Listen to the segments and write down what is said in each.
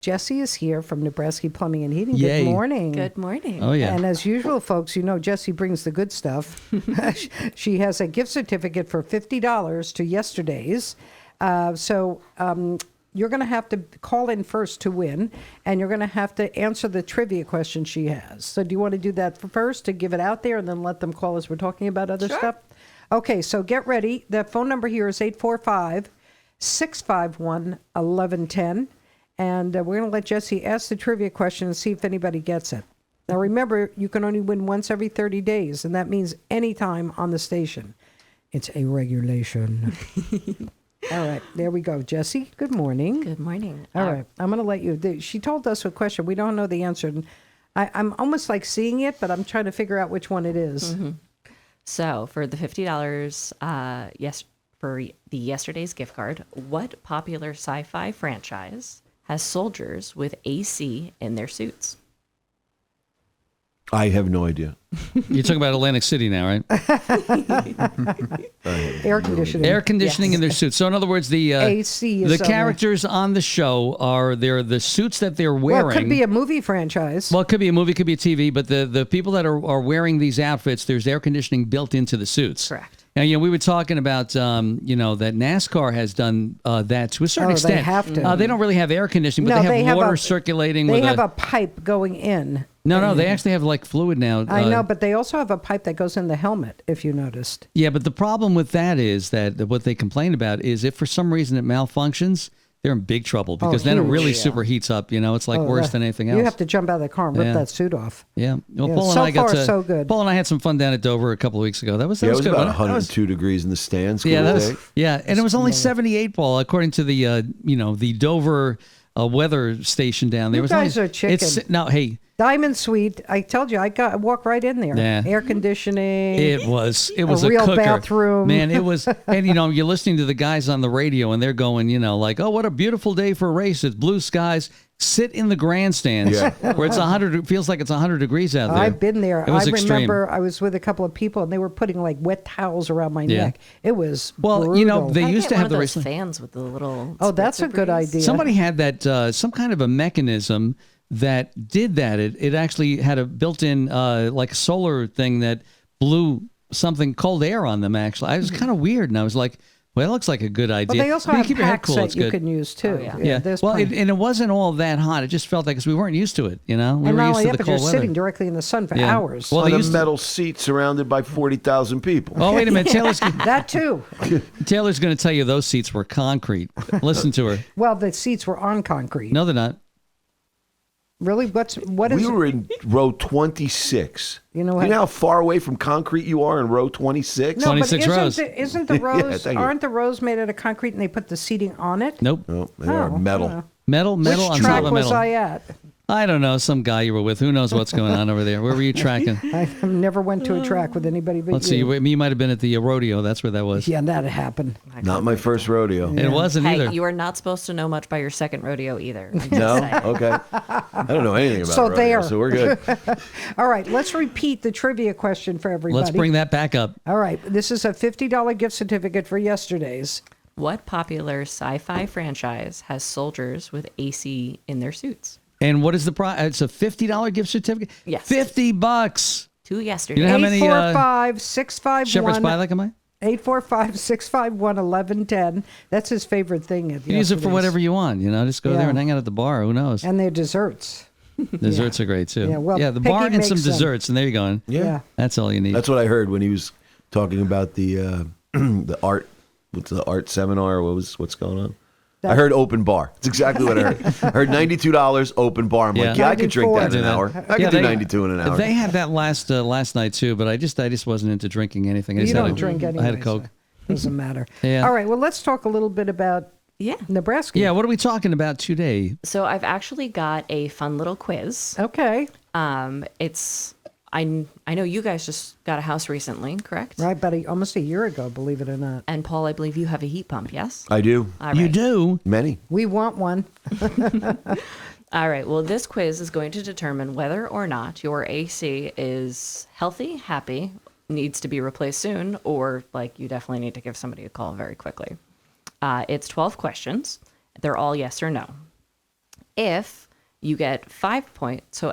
Jesse is here from Nebrasky Plumbing and Heating. Yay. Good morning. Good morning. Oh, yeah. And as usual, folks, you know Jesse brings the good stuff. She has a gift certificate for $50 to Yesterday's. So you're going to have to call in first to win, and you're going to have to answer the trivia question she has. So do you want to do that first to give it out there and then let them call as we're talking about other stuff? Okay, so get ready. The phone number here is 845-651-1110. And we're going to let Jesse ask the trivia question and see if anybody gets it. Now, remember, you can only win once every 30 days, and that means anytime on the station. It's a regulation. All right, there we go. Jesse, good morning. Good morning. All right, I'm going to let you. She told us a question. We don't know the answer. And I'm almost like seeing it, but I'm trying to figure out which one it is. Mm-hmm. So for the $50, for the Yesterday's gift card, what popular sci-fi franchise has soldiers with AC in their suits? I have no idea. You're talking about Atlantic City now, right? Air conditioning. Air conditioning in their suits. So in other words, the AC is the on characters on the show they're the suits that they're wearing. Well, it could be a movie franchise. Well, it could be a movie, it could be a TV, but the people that are wearing these outfits, there's air conditioning built into the suits. Correct. And we were talking about that NASCAR has done that to a certain extent. They have to. They don't really have air conditioning, but they have water circulating. They have a pipe going in. No, they actually have like fluid now. I know, but they also have a pipe that goes in the helmet, if you noticed. Yeah, but the problem with that is that what they complain about is if for some reason it malfunctions, they're in big trouble because then it really superheats up. It's like worse than anything else. You have to jump out of the car and rip that suit off. Yeah. Well, Yeah, Paul and so I got far, so good. Paul and I had some fun down at Dover a couple of weeks ago. That was It was good. about wasn't it? 102 degrees in the stands. Yeah, Cool day. and it was only 78, Paul, according to the the Dover weather station down there. You guys are chicken. Hey. Diamond Suite. I told you, I walked right in there. Yeah. Air conditioning. It was a real cooker. bathroom. Man, it was. And you're listening to the guys on the radio, and they're going, like, oh, what a beautiful day for a race. It's blue skies. Sit in the grandstands where it's 100. It feels like it's 100 degrees out there. I've been there. It was extreme. Remember I was with a couple of people, and they were putting like wet towels around my neck. It was brutal. they used to have the those fans with the little. Oh, that's a good idea. Somebody had that some kind of a mechanism that did that. It actually had a built-in like solar thing that blew something cold air on them. Actually, I was kind of weird, and I was like, "Well, that looks like a good idea." But they also have keep your head packs cool. that It's you good. can use too. Oh, yeah. Yeah. Well, and it wasn't all that hot. It just felt like because we weren't used to it. We and were not used only to that, the but you're cold weather. sitting directly in the sun for hours. Well, On they a used metal seat surrounded by 40,000 people. Oh, wait a minute. that too. Taylor's going to tell you those seats were concrete. Listen to her. Well, the seats were on concrete. No, they're not. Really? What is? We were in row 26. You know You know how far away from concrete you are in row 26? No, but 26 rows. isn't the rows? thank you. Aren't the rows made out of concrete and they put the seating on it? Nope. No, they are metal. Metal Which on top track of was metal. I at? I don't know. Some guy you were with. Who knows what's going on over there? Where were you tracking? I never went to a track with anybody but Let's see. you. You might have been at the rodeo. That's where that was. Yeah, that happened. Not my first rodeo. It wasn't Hey, either. you are not supposed to know much by your second rodeo either. I'm just No? saying. Okay. I don't know anything about So rodeo, there. so we're good. All right, let's repeat the trivia question for everybody. Let's bring that back up. All right, this is a $50 gift certificate for Yesterday's. What popular sci-fi franchise has soldiers with AC in their suits? And what is the price? It's a $50 gift certificate? Yes. $50. To yesterday. You know how many 845-651. Shepherd's Pie like am I? 845-651-1110. That's his favorite thing. At You use it for Yesterday's. whatever you want. Just go there and hang out at the bar. Who knows? And their desserts. Desserts are great too. Yeah, well, the bar Peggy and some makes them. desserts, and there you go. Yeah. That's all you need. That's what I heard when he was talking about the the art. What's the art seminar? What's going on? I heard open bar. That's exactly what I heard. I heard $92 open bar. I'm like, I could drink that in an hour. I could do 92 in an hour. They had that last night too, but I just wasn't into drinking anything. I You just don't had drink anyway. I had a Coke. So doesn't matter. Yeah. All right, well, let's talk a little bit about Nebraska. Yeah, what are we talking about today? So I've actually got a fun little quiz. Okay. It's I know you guys just got a house recently, correct? Right, about almost a year ago, believe it or not. And Paul, I believe you have a heat pump, yes? I do. All right. You do? Many. We want one. All right. Well, this quiz is going to determine whether or not your AC is healthy, happy, needs to be replaced soon, or like you definitely need to give somebody a call very quickly. It's 12 questions. They're all yes or no. If you get 5 points, so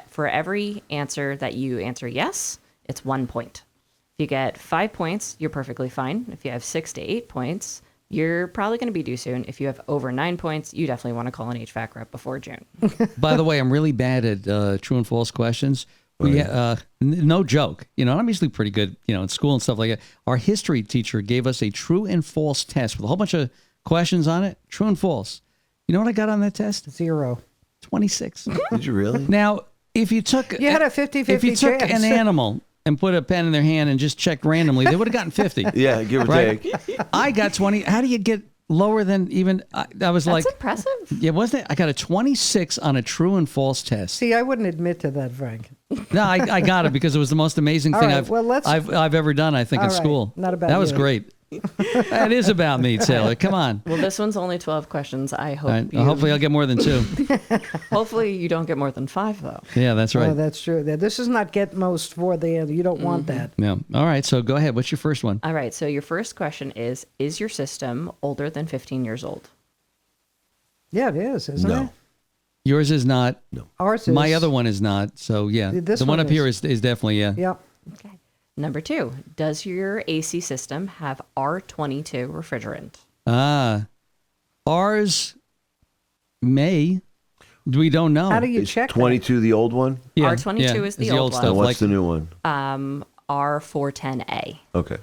for every answer that you answer yes, it's 1 point. If you get 5 points, you're perfectly fine. If you have 6 to 8 points, you're probably going to be due soon. If you have over 9 points, you definitely want to call an HVAC rep before June. By the way, I'm really bad at true and false questions. No joke. I'm usually pretty good, in school and stuff like that. Our history teacher gave us a true and false test with a whole bunch of questions on it. True and false. You know what I got on that test? 0. 26. Did you really? Now, if you took... You had a 50-50 If you took chance. an animal and put a pen in their hand and just checked randomly, they would have gotten 50. Yeah, give or Right? take. I got 20. How do you get lower than even... I was That's like... impressive. Yeah, wasn't it? I got a 26 on a true and false test. See, I wouldn't admit to that, Frank. No, I got it because it was the most amazing All thing right, well, let's- I've ever done, I think, All in right, school. not about That was you. great. That is about me, Taylor. Come on. Well, this one's only 12 questions. I hope All right, hopefully I'll get more than 2. hopefully you don't get more than 5, though. Yeah, that's right. Oh, that's true. This is not get most for the end. You don't want that. Yeah. All right, so go ahead. What's your first one? All right, so your first question is your system older than 15 years old? Yeah, it is, isn't No. it? Yours is not. Ours is. My other one is not. So, yeah. This the one one up here is. is definitely, yeah. Yep. Okay. Number 2, does your AC system have R22 refrigerant? Ours may. We don't know. How do you Is check 22 the old one? Yeah, R22 yeah, is the it's old one. stuff. And what's Like, the new one? R410A. Okay. that?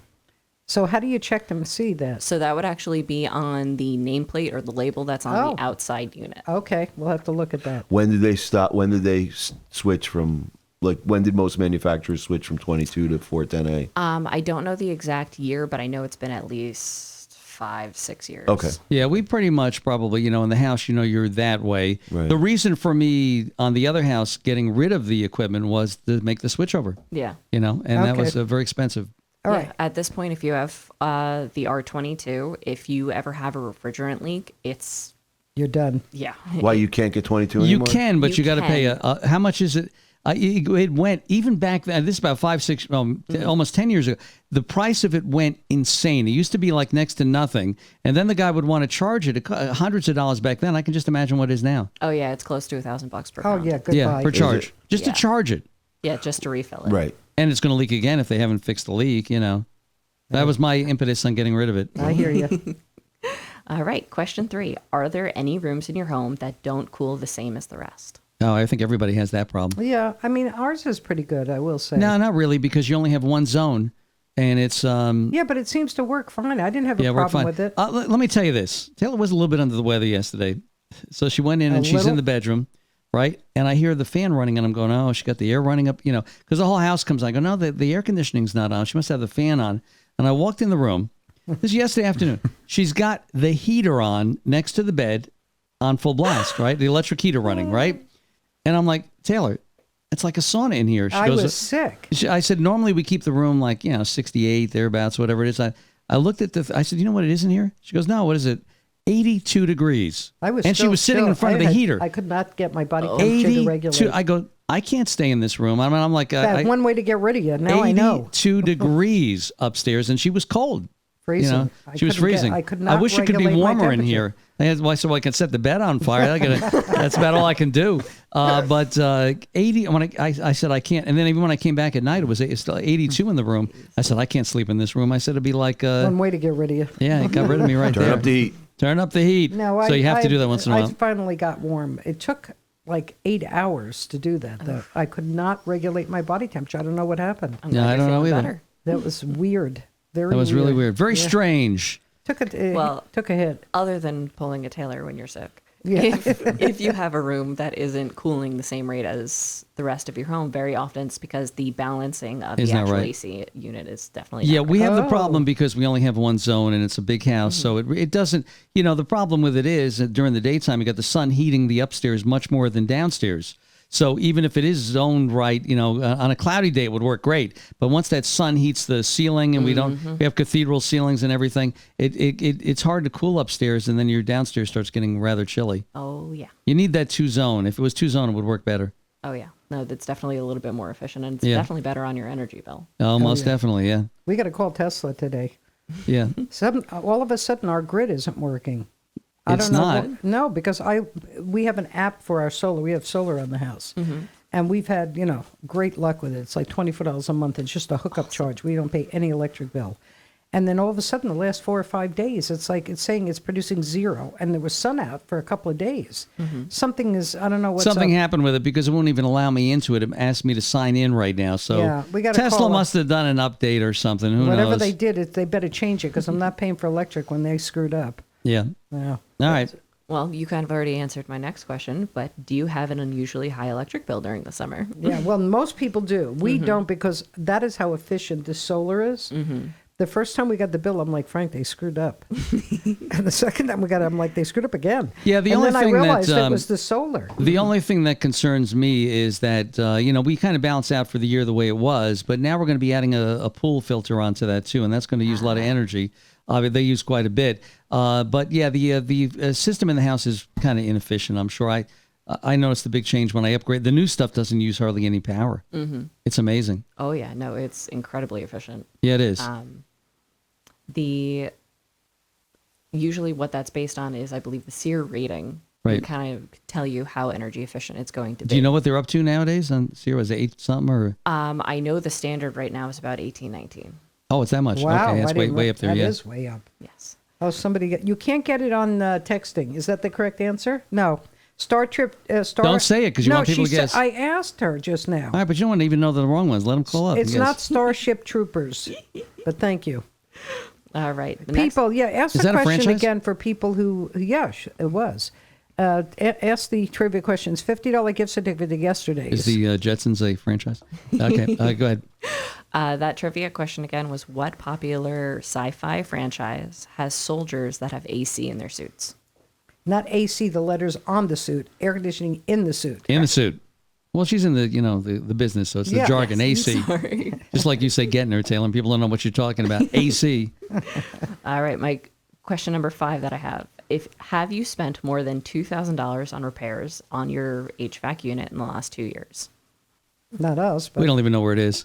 So how do you check to see that? So that would actually be on the nameplate or the label that's on Oh. the outside unit. Okay, we'll have to look at that. When did they stop? When did they switch from, when did most manufacturers switch from 22 to 410A? I don't know the exact year, but I know it's been at least 5-6 years. Okay. Yeah, we pretty much probably, in the house, you're that way. Right. The reason for me on the other house getting rid of the equipment was to make the switchover, Yeah. and that Okay. was very expensive. All Yeah, right. At this point, if you have the R22, if you ever have a refrigerant leak, it's, You're done. yeah. Why you can't get 22 You anymore? can, but you You got to pay can. how much is it? It went even back then. This is about 5-6, almost 10 years ago. The price of it went insane. It used to be like next to nothing, and then the guy would want to charge it hundreds of dollars back then. I can just imagine what it is now. Oh, yeah, it's close to $1,000 per Oh, pound. yeah, goodbye. Yeah, per charge, it? just Yeah. to charge it, Yeah, just to refill it. Right. and it's going to leak again if they haven't fixed the leak. That was my impetus on getting rid of it. I hear you. All right, question 3. Are there any rooms in your home that don't cool the same as the rest? Oh, I think everybody has that problem. Yeah, I mean, ours is pretty good, I will say. No, not really, because you only have one zone, and it's Yeah, but it seems to work fine. I didn't have a yeah, we're problem fine. with it. Let me tell you this: Taylor was a little bit under the weather yesterday, so she went in and she's in little? the bedroom, right? And I hear the fan running, and I'm going, "Oh, she got the air running up," because the whole house comes on. I go, "No, the air conditioning's not on. She must have the fan on." And I walked in the room. This is yesterday afternoon. She's got the heater on next to the bed, on full blast, right? The electric heater running, right? And I'm like, Taylor, it's like a sauna in here. She I goes, was sick. I said, normally we keep the room like, 68, thereabouts, whatever it is. I looked at I said, you know what it is in here? She goes, no, what is it? 82 degrees. I was and she still was sitting in chill. front of the heater. I could not get my body temperature to regulate. 82. I go, I can't stay in this room. I'm like, That's one way to get rid of you. Now I know. 82 degrees upstairs, and she was cold. Freezing. She was freezing. I could not wish it could be regulate my warmer in temperature. here. So I can set the bed on fire. That's about all I can do. But 80. When I said I can't, and then even when I came back at night, it's still 82 in the room. I said I can't sleep in this room. I said it'd be like, One way to get rid of you. yeah, it got rid of me right Turn there. up the heat. Turn up the heat. No, so you have to do that once in a I while. finally got warm. It took like 8 hours to do that, though. I could not regulate my body temperature. I don't know what happened. I'm Yeah, glad I you're don't know feeling either. better. That was weird. Very That was really weird. Very Yeah. strange. Took a Well- took a hit. Other than pulling a Taylor when you're sick. Yeah. If you have a room that isn't cooling the same rate as the rest of your home, very often it's because the balancing of the Isn't that actual right? AC unit is definitely Yeah, not we right. have the Oh. problem because we only have one zone and it's a big house. So it doesn't, the problem with it is that during the daytime, you got the sun heating the upstairs much more than downstairs. So even if it is zoned right, on a cloudy day, it would work great. But once that sun heats the ceiling and we have cathedral ceilings and everything, it's hard to cool upstairs. And then your downstairs starts getting rather chilly. Oh, yeah. You need that 2-zone. If it was 2-zone, it would work better. Oh, yeah. No, that's definitely a little bit more efficient, and it's Yeah. definitely better on your energy bill. Oh, most yeah. definitely. Yeah. We got to call Tesla today. Yeah. All of a sudden, our grid isn't working. I It's don't know. not. No, because we have an app for our solar. We have solar on the house. And we've had, great luck with it. It's like $24 a month. It's just a hookup charge. We don't pay any electric bill. And then all of a sudden, the last 4 or 5 days, it's saying it's producing 0. And there was sun out for a couple of days. Something is, I don't know what's Something up. happened with it because it won't even allow me into it. It asked me to sign in right now. So Yeah, we gotta Tesla call it. must have done an update or something. Who Whatever knows? they did, they better change it because I'm not paying for electric when they screwed up. Yeah. Yeah. All right. Well, you kind of already answered my next question, but do you have an unusually high electric bill during the summer? Yeah, well, most people do. We don't because that is how efficient the solar is. The first time we got the bill, I'm like, Frank, they screwed up. And the second time we got it, I'm like, they screwed up again. Yeah, the and only then thing I realized that, it was the solar. The only thing that concerns me is that, we kind of balance out for the year the way it was, but now we're going to be adding a pool filter onto that too, and that's going to use a lot of energy. They use quite a bit. But yeah, the system in the house is kind of inefficient. I'm sure I noticed the big change when I upgrade. The new stuff doesn't use hardly any power. It's amazing. Oh, yeah. No, it's incredibly efficient. Yeah, it is. Usually what that's based on is, I believe, the SEER rating. Right. To kind of tell you how energy efficient it's going to be. Do you know what they're up to nowadays on Sierra? Is it 8 something or? I know the standard right now is about 18-19. Oh, it's that much. Wow, Okay, that's I didn't way up there. That Yeah. is way up. Yes. Oh, you can't get it on texting. Is that the correct answer? No. Star Trip. Don't say it 'cause you want people to guess. I asked her just now. All right, but you don't want to even know the wrong ones. Let them call up. It's and not guess. Starship Troopers, but thank you. All right. The next- People, ask Is the that a question franchise? again for people who, it was. Ask the trivia questions. $50 gift certificate to yesterday's. Is the Jetsons a franchise? Okay, go ahead. That trivia question again was, what popular sci-fi franchise has soldiers that have AC in their suits? Not AC, the letters on the suit, air conditioning in the suit. In the suit. Well, she's in the business, so it's the Yeah. jargon, AC. Sorry. Just like you say, getting her, Taylor, and people don't know what you're talking about. AC. All right, Mike. Question number 5 that I have. Have you spent more than $2,000 on repairs on your HVAC unit in the last 2 years? Not us, but We don't even know where it is.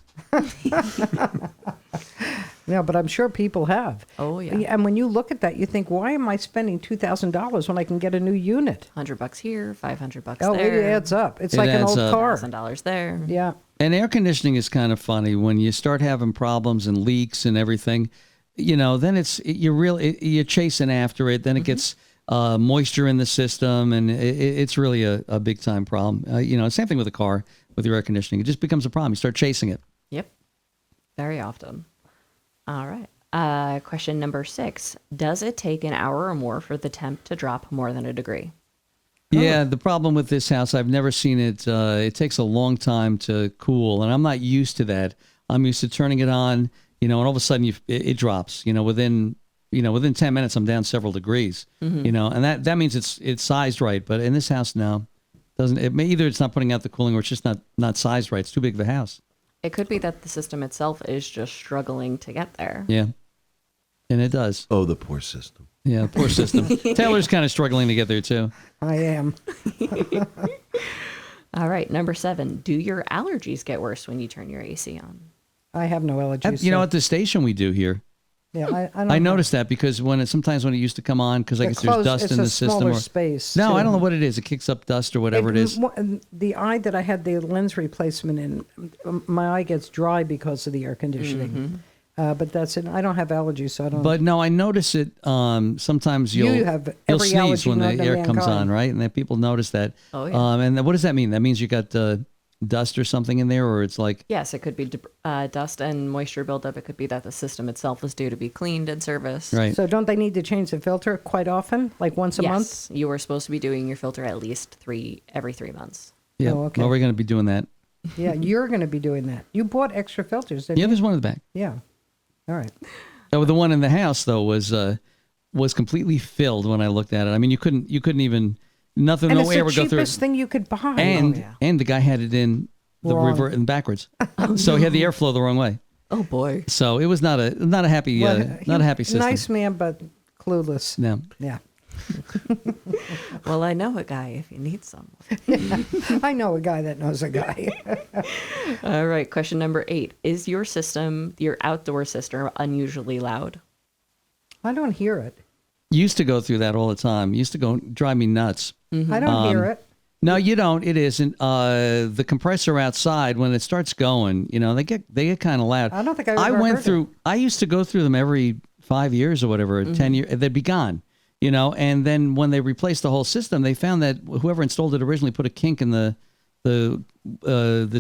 yeah, but I'm sure people have. Oh, yeah. And when you look at that, you think, why am I spending $2,000 when I can get a new unit? $100 here, $500 Oh, there. it adds up. It's It like an adds old up. car. $1,000 there. Yeah. And air conditioning is kind of funny when you start having problems and leaks and everything. Then you're chasing after it. Then it gets moisture in the system, and it's really a big time problem. Same thing with a car with your air conditioning. It just becomes a problem. You start chasing it. Yep. Very often. All right. Question number 6. Does it take an hour or more for the temp to drop more than a degree? Yeah, the problem with this house, I've never seen it. It takes a long time to cool, and I'm not used to that. I'm used to turning it on, and all of a sudden it drops. Within 10 minutes, I'm down several degrees. And that means it's sized right. But in this house, no, doesn't. Either it's not putting out the cooling, or it's just not sized right. It's too big of a house. It could be that the system itself is just struggling to get there. Yeah, and it does. Oh, the poor system. Yeah, poor system. Taylor's kind of struggling to get there too. I am. All right. Number 7. Do your allergies get worse when you turn your AC on? I have no allergies. At the station we do here. Yeah, I don't I know. noticed that because sometimes when it used to come on, because I They're guess there's closed. dust It's in a the system. smaller Or, space, no, too. I don't know what it is. It kicks up dust or whatever it is. The eye that I had the lens replacement in, my eye gets dry because of the air conditioning. But that's it. I don't have allergies, so I don't. But no, I notice it. Sometimes You have you'll every sneeze allergy when the known to air comes mankind. on, right? And then people notice that. Oh, yeah. And what does that mean? That means you got dust or something in there, or it's like Yes, it could be dust and moisture buildup. It could be that the system itself is due to be cleaned and serviced. right. So don't they need to change the filter quite often, like once a month? Yes, you were supposed to be doing your filter at least every 3 months. Yeah. Oh, okay. Well, we're going to be doing that. Yeah, you're going to be doing that. You bought extra filters, didn't Yeah, you? there's one in the back. Yeah. All right. Oh, the one in the house though was completely filled when I looked at it. I mean, you couldn't even nothing. And No it's air the would go through it. cheapest thing you could buy. And the guy had it in the Wrong. revert and backwards, so he had the airflow the wrong way. Oh boy. So it was not a happy not a happy system. Nice man, but clueless. No. Yeah. Well, I know a guy if you need some. I know a guy that knows a guy. All right. Question number 8. Is your outdoor system, unusually loud? I don't hear it. Used to go through that all the time. Used to go drive me nuts. I don't hear it. No, you don't. It isn't. The compressor outside, when it starts going, they get kind of loud. I don't think I ever heard it. I used to go through them every 5 years or whatever, 10 years. They'd be gone, And then when they replaced the whole system, they found that whoever installed it originally put a kink in the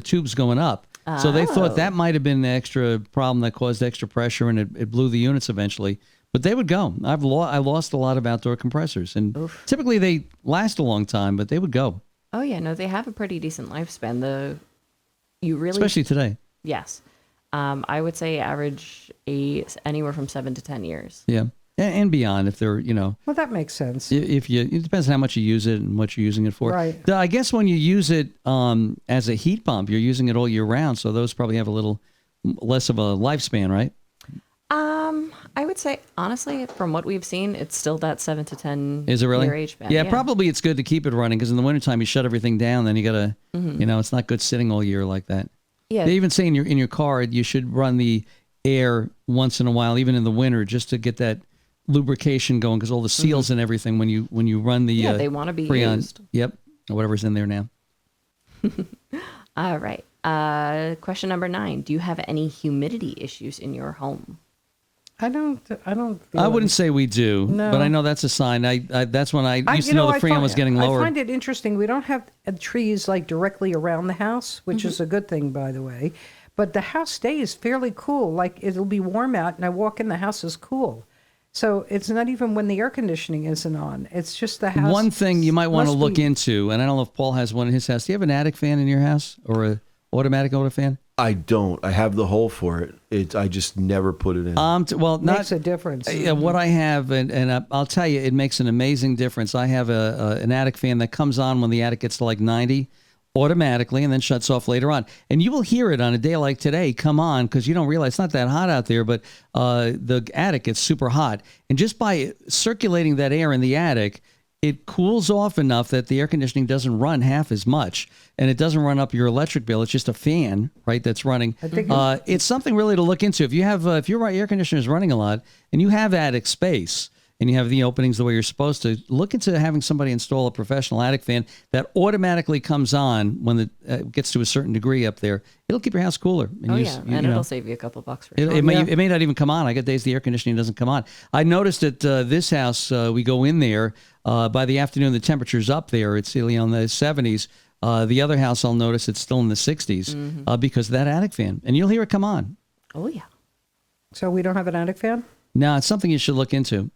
tubes going up. So they thought that might have been the extra problem that caused extra pressure, and it blew the units eventually. But they would go. I lost a lot of outdoor compressors, and typically they last a long time, but they would go. Oh yeah, no, they have a pretty decent lifespan. Especially today. Yes, I would say average anywhere from 7 to 10 years. Yeah, and beyond if they're Well, that makes sense. it depends on how much you use it and what you're using it for. Right. I guess when you use it as a heat pump, you're using it all year round, so those probably have a little less of a lifespan, right? I would say honestly, from what we've seen, it's still that 7 to 10 Is it really? year age span. Yeah, probably it's good to keep it running because in the wintertime you shut everything down. Then you gotta, it's not good sitting all year like that. Yeah. They even say in your car you should run the air once in a while, even in the winter, just to get that lubrication going because all the seals and everything when you run the they want to be Freon, used. Yep, or whatever's in there now. All right. Question number 9: do you have any humidity issues in your home? I don't. I wouldn't say we do, No. but I know that's a sign. That's when I used to know the Freon was getting lower. I find it interesting. We don't have trees like directly around the house, which is a good thing, by the way. But the house stays fairly cool. Like it'll be warm out, and I walk in, the house is cool. So it's not even when the air conditioning isn't on. It's just the house. One thing you might want to must look be- into, and I don't know if Paul has one in his house. Do you have an attic fan in your house or a automatic auto fan? I don't. I have the hole for it. I just never put it in. Well, not Makes a difference. what I have, and I'll tell you, it makes an amazing difference. I have an attic fan that comes on when the attic gets to like 90 automatically and then shuts off later on. And you will hear it on a day like today come on because you don't realize it's not that hot out there, but the attic gets super hot. And just by circulating that air in the attic, it cools off enough that the air conditioning doesn't run half as much, and it doesn't run up your electric bill. It's just a fan, right, that's running. I think It's something really to look into. If you have, if your air conditioner is running a lot and you have attic space and you have the openings the way you're supposed to, look into having somebody install a professional attic fan that automatically comes on when it gets to a certain degree up there. It'll keep your house cooler. And It'll save you a couple bucks for sure. It may not even come on. I get days the air conditioning doesn't come on. I noticed at this house, we go in there, by the afternoon, the temperature's up there. It's really on the 70s. The other house, I'll notice it's still in the 60s because of that attic fan. And you'll hear it come on. Oh, yeah. So we don't have an attic fan? No, it's something you should look into.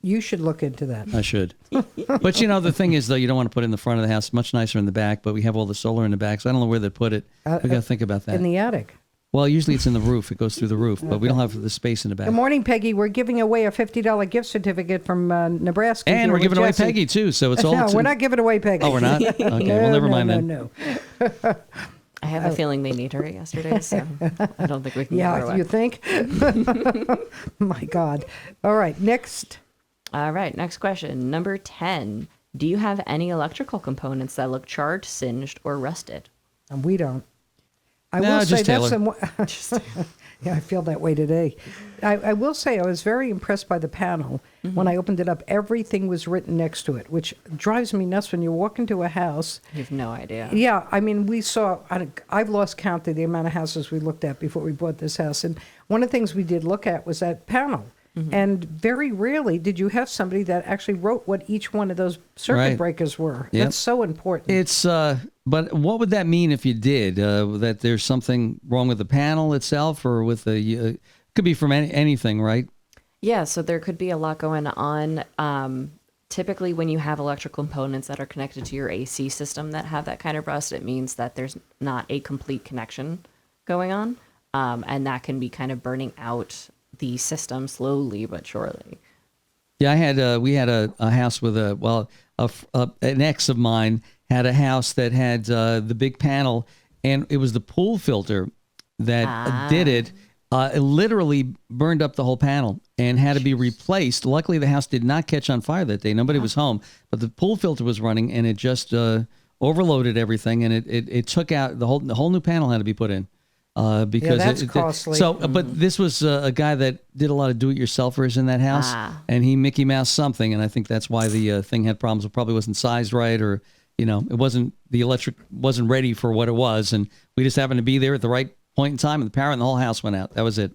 You should look into that. I should. But, the thing is, though, you don't want to put it in the front of the house. Much nicer in the back, but we have all the solar in the back, so I don't know where they put it. We got to think about that. In the attic. Well, usually it's in the roof. It goes through the roof, but we don't have the space in the back. Good morning, Peggy. We're giving away a $50 gift certificate from Nebrasky. And here we're with giving away Jesse. Peggy, too, so it's all... No, we're not giving away Peggy. Oh, we're not? Okay, well, never mind then. No. I have a feeling they need her yesterday, so I don't think we can give her Yeah, away. you think? My God. All right, next. All right, next question. Number 10. Do you have any electrical components that look charred, singed, or rusted? And we don't. I No, will say just Taylor. that's yeah, I feel that way today. I will say I was very impressed by the panel. When I opened it up, everything was written next to it, which drives me nuts when you walk into a house. You have no idea. Yeah, I mean, we saw, I've lost count of the amount of houses we looked at before we bought this house. And one of the things we did look at was that panel. And very rarely did you have somebody that actually wrote what each one of those circuit Right. breakers were. Yep. That's so important. It's, but what would that mean if you did? That there's something wrong with the panel itself or with the, could be from anything, right? Yeah, so there could be a lot going on. Typically, when you have electrical components that are connected to your AC system that have that kind of rust, it means that there's not a complete connection going on. And that can be kind of burning out the system slowly but surely. Yeah, we had a house with an ex of mine had a house that had the big panel, and it was the pool filter that did it. It literally burned up the whole panel and had to be replaced. Luckily, the house did not catch on fire that day. Nobody was home, but the pool filter was running, and it just overloaded everything, and it took out the whole new panel had to be put in. Because that's costly. So, but this was a guy that did a lot of do-it-yourselfers in that house, and he Mickey Mouse something, and I think that's why the thing had problems. It probably wasn't sized right, or the electric wasn't ready for what it was, and we just happened to be there at the right point in time, and the power in the whole house went out. That was it.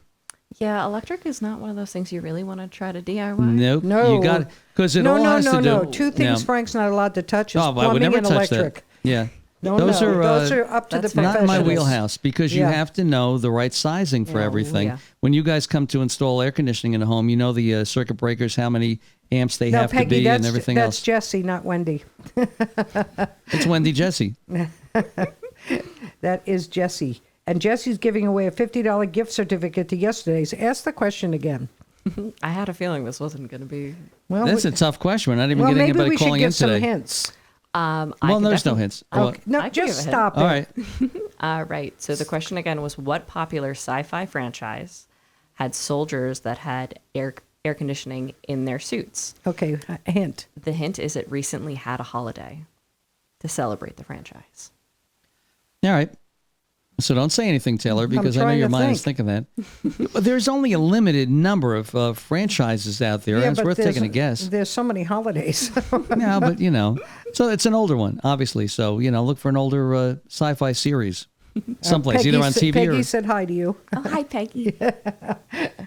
Yeah, electric is not one of those things you really want to try to DIY. Nope. No. You got because it all has to do. No. Two things Frank's not allowed to touch is I would plumbing never and touch electric. that. Yeah. Those are up to the that's not professionals. Not in my wheelhouse because you have to know the right sizing for everything. yeah. When you guys come to install air conditioning in a home, you know the circuit breakers, how many amps they No, have Peggy, to be, that's, and everything that's else. Jesse, not Wendy. It's Wendy Jesse. That is Jesse. And Jesse's giving away a $50 gift certificate to yesterday's. Ask the question again. I had a feeling this wasn't going to be. Well, That's a tough question. We're not even well, getting maybe anybody we should calling in give some today. hints. Well, there's no hints. Okay. No, I can just give a hint. stop it. All right. Right. So the question again was, what popular sci-fi franchise had soldiers that had air conditioning in their suits? Okay, a hint. The hint is it recently had a holiday to celebrate the franchise. All right. So don't say anything, Taylor, because I know trying your to mind is thinking that. There's only a limited number of franchises out there, and it's but worth taking a guess. There's so many holidays. No, but so it's an older one, obviously. So look for an older sci-fi series, someplace, Peggy either on TV Peggy or. said hi to you. Oh, hi, Peggy.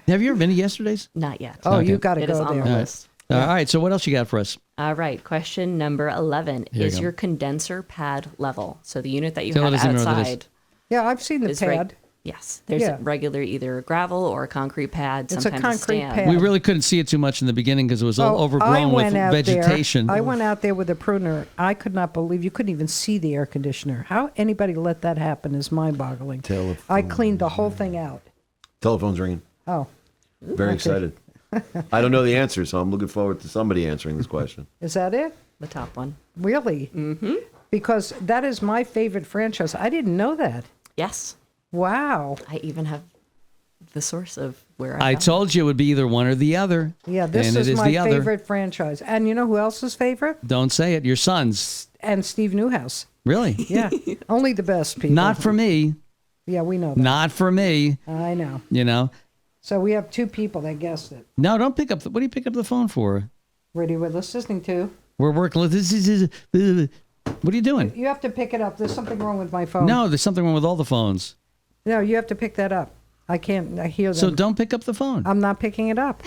Have you ever been to Yesterday's? Not yet. Oh, Okay. you got to It go is on there. the list. All right. So what else you got for us? All right. Question number 11 Here you is go. your condenser pad level. So the unit that you Taylor have doesn't know what that is. outside Yeah, I've seen the is pad. yes. There's Yeah. regular either gravel or a concrete pad. It's a Sometimes concrete stand. pad. We really couldn't see it too much in the beginning because it was all I overgrown with went out vegetation. There. I went out there with a pruner. I could not believe you couldn't even see the air conditioner. How anybody let that happen is mind-boggling. I cleaned the whole thing out. Telephone's ringing. Oh, Very excited. I don't know the answer, so I'm looking forward to somebody answering this question. is that it? The top one. Really? Mm-hmm. Because that is my favorite franchise. I didn't know that. Yes. Wow. I even have the source of where I found told you it would be either one or the other. Yeah, this and is it is my the other. favorite franchise. And you know who else's favorite? Don't say it. Your son's. And Steve Newhouse. Really? Yeah. Only the best people. Not for me. Yeah, we know that. Not for me. I know. So we have two people that guessed it. No, don't pick up. What do you pick up the phone for? Ready with listening to? We're working. What are you doing? You have to pick it up. There's something wrong with my phone. No, there's something wrong with all the phones. No, you have to pick that up. I can't hear them. So don't pick up the phone. I'm not picking it up.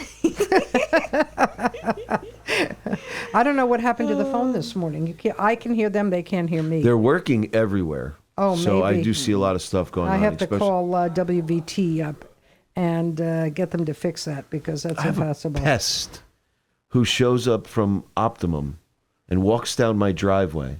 I don't know what happened to the phone this morning. I can hear them. They can't hear me. They're working everywhere. Oh, so maybe. I do see a lot of stuff going I on. have to especially- call WVT up and get them to fix that because that's I have impossible. a pest who shows up from Optimum and walks down my driveway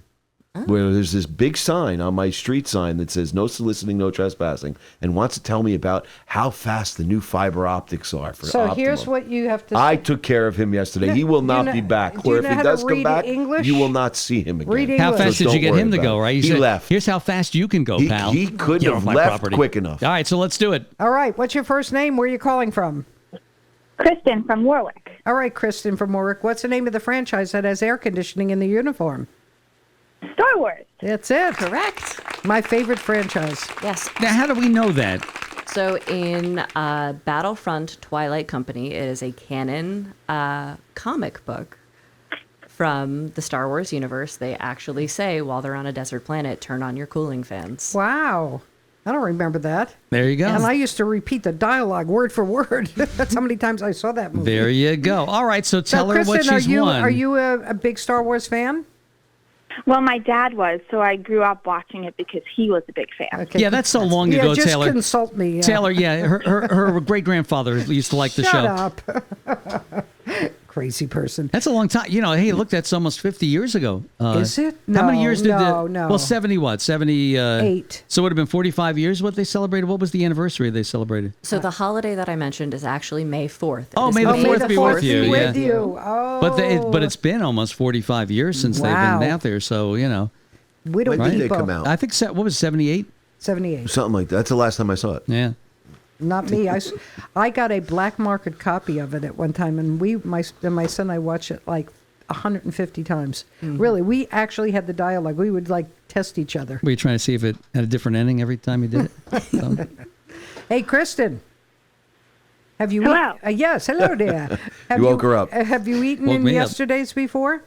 where there's this big sign on my street sign that says no soliciting, no trespassing, and wants to tell me about how fast the new fiber optics are for So Optimum. here's what you have to I say. took care of him yesterday. He will do you not be know- back. do you Or if know he how to does come read back, English? you will not see him again. Read How English. fast So did you don't get worry him to about go, it. right? You He said, left. Here's how fast you can go, pal. He couldn't Get have off my left property. quick enough. All right, so let's do it. All right. What's your first name? Where are you calling from? Kristen from Warwick. All right, Kristen from Warwick. What's the name of the franchise that has air conditioning in the uniform? Star Wars. That's it. Correct. My favorite franchise. Yes. Now, how do we know that? So in Battlefront Twilight Company, it is a canon comic book from the Star Wars universe. They actually say while they're on a desert planet, turn on your cooling fans. Wow. I don't remember that. There you go. And I used to repeat the dialogue word for word. That's how many times I saw that movie. There you go. All right, so tell So, her what Kristen, she's won. Are you a big Star Wars fan? Well, my dad was, so I grew up watching it because he was a big fan. Okay. Yeah, that's so long Yeah, ago, just Taylor. consult me. Taylor, yeah, her great grandfather used to like the Shut show. up. Crazy person. That's a long time. Hey, look, that's almost 50 years ago. Is it? How many No, years did no, the? no. Well, 70 what? 78. 8. So it would have been 45 years what they celebrated. What was the anniversary they celebrated? So the holiday that I mentioned is actually May 4th. It Oh, is May the Oh, may 4th the be 4th with you, be with yeah. you. Oh. But it's been almost 45 years since Wow. they've been out there. So we don't When did keep they up. come out? I think what was it, 78? 78. Something like that. That's the last time I saw it. Yeah. Not me. I got a black market copy of it at one time, and my son and I watched it like 150 times. Really, we actually had the dialogue. We would like test each other. Were you trying to see if it had a different ending every time you did it? So. Hey, Kristen. Have you? Hello. Yes, hello there. You woke her up. Have you eaten Woke in me up. yesterday's before?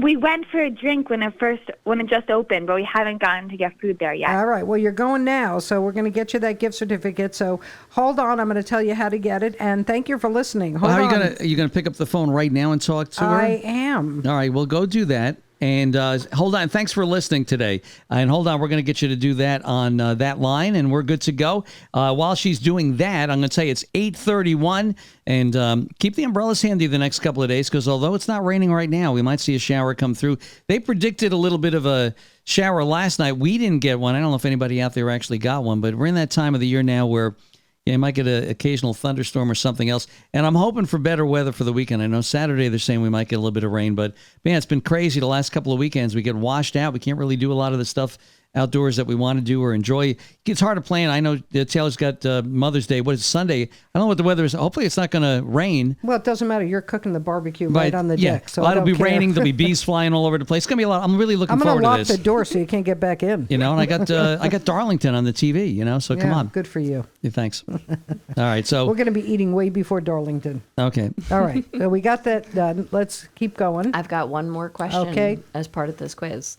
We went for a drink when it just opened, but we haven't gotten to get food there yet. All right. Well, you're going now, so we're going to get you that gift certificate. So hold on. I'm going to tell you how to get it. And thank you for listening. Hold Well, on. are you gonna pick up the phone right now and talk to her? I am. All right, well, go do that. And hold on. Thanks for listening today. And hold on. We're going to get you to do that on that line, and we're good to go. While she's doing that, I'm going to tell you it's 8:31. And keep the umbrellas handy the next couple of days, because although it's not raining right now, we might see a shower come through. They predicted a little bit of a shower last night. We didn't get one. I don't know if anybody out there actually got one, but we're in that time of the year now where you might get an occasional thunderstorm or something else. And I'm hoping for better weather for the weekend. I know Saturday they're saying we might get a little bit of rain, but man, it's been crazy the last couple of weekends. We get washed out. We can't really do a lot of the stuff outdoors that we want to do or enjoy. It's hard to plan. I know Taylor's got Mother's Day. What is it, Sunday? I don't know what the weather is. Hopefully it's not going to rain. Well, it doesn't matter. You're cooking the barbecue right on the deck. So it'll be care. raining. There'll be bees flying all over the place. It's going to be a lot. I'm really looking I'm forward going to to this. lock the door so you can't get back in. You know, and I got Darlington on the TV, so come Yeah, on. Good for you. Yeah, thanks. All right, so. We're going to be eating way before Darlington. Okay. All right. So we got that done. Let's keep going. I've got one more question Okay. as part of this quiz.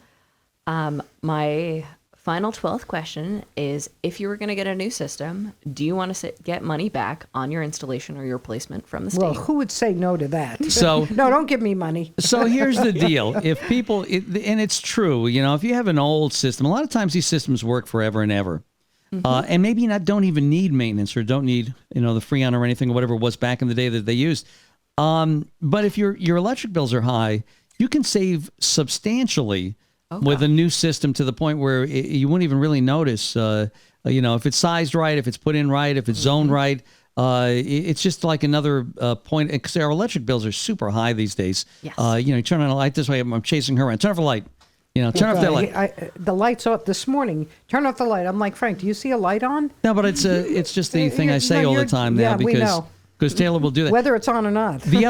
My final 12th question is, if you were going to get a new system, do you want to get money back on your installation or your replacement from the state? Well, who would say no to that? So No, don't give me money. So here's the deal. If people, and it's true, if you have an old system, a lot of times these systems work forever and ever. And maybe don't even need maintenance or don't need, the Freon or anything or whatever it was back in the day that they used. But if your electric bills are high, you can save substantially with a new system to the point where you wouldn't even really notice, if it's sized right, if it's put in right, if it's zoned right. It's just like another point, because our electric bills are super high these days. Yes. You turn on a light this way, I'm chasing her around. Turn off a light. Turn off that light. The light's off this morning. Turn off the light. I'm like, Frank, do you see a light on? No, but it's just the thing I say all the time now, we know. because Taylor will do that. Whether it's on or not. The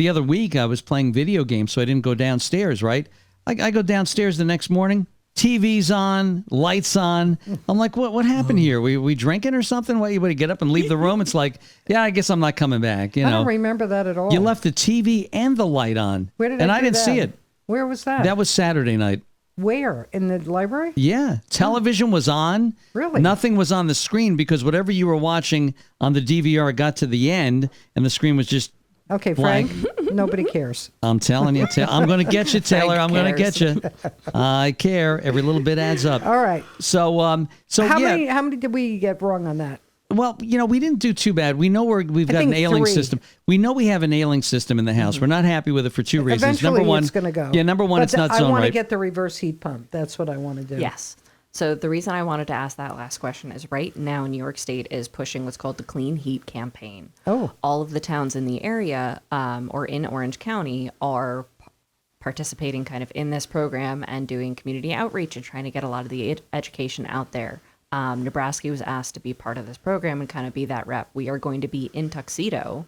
other week I was playing video games, so I didn't go downstairs. Right, I go downstairs the next morning. TV's on, lights on. I'm like, what happened here? We drinking or something? What, you get up and leave the room? It's like, yeah, I guess I'm not coming back. I don't remember that at all. You left the TV and the light on. Where did and I I do didn't see that? it. Where was that? That was Saturday night. Where? In the library? Yeah. Television was on. Really? Nothing was on the screen because whatever you were watching on the DVR got to the end and the screen was just Okay, blank. Frank, nobody cares. I'm telling you. I'm going to get you, Taylor. Frank I'm going to cares. get you. I care. Every little bit adds up. All right. So How yeah. many did we get wrong on that? Well, we didn't do too bad. We know we've got an think ailing 3. system. We know we have an ailing system in the house. We're not happy with it for 2 reasons. Eventually, Number one, it's going to go. Yeah, number one, But it's not I zoned want to right. get the reverse heat pump. That's what I want to do. Yes. So the reason I wanted to ask that last question is right now New York State is pushing what's called the Clean Heat Campaign. Oh. All of the towns in the area or in Orange County are participating kind of in this program and doing community outreach and trying to get a lot of the education out there. Nebrasky was asked to be part of this program and kind of be that rep. We are going to be in Tuxedo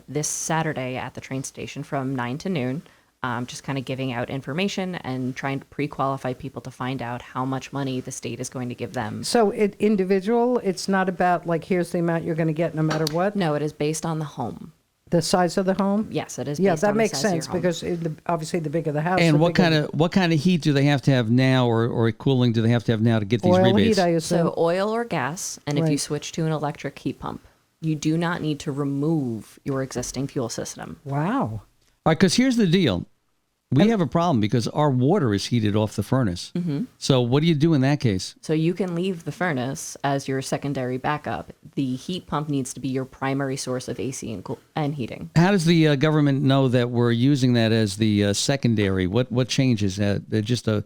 this Saturday at the train station from 9 to noon. Just kind of giving out information and trying to pre-qualify people to find out how much money the state is going to give them. So individual, it's not about like, here's the amount you're going to get no matter what? No, it is based on the home. The size of the home? Yes, it is. Yeah, based that on the makes size of your sense home. because obviously the bigger the house. And the what bigger kind of heat do they have to have now, or cooling do they have to have now to get these oil rebates? heat, I assume. So oil or gas, and if you Right. switch to an electric heat pump, you do not need to remove your existing fuel system. Wow. All right, because here's the deal. We have a problem because our water is heated off the furnace. Mm-hmm. So what do you do in that case? So you can leave the furnace as your secondary backup. The heat pump needs to be your primary source of AC and heating. How does the government know that we're using that as the secondary? What changes? Just us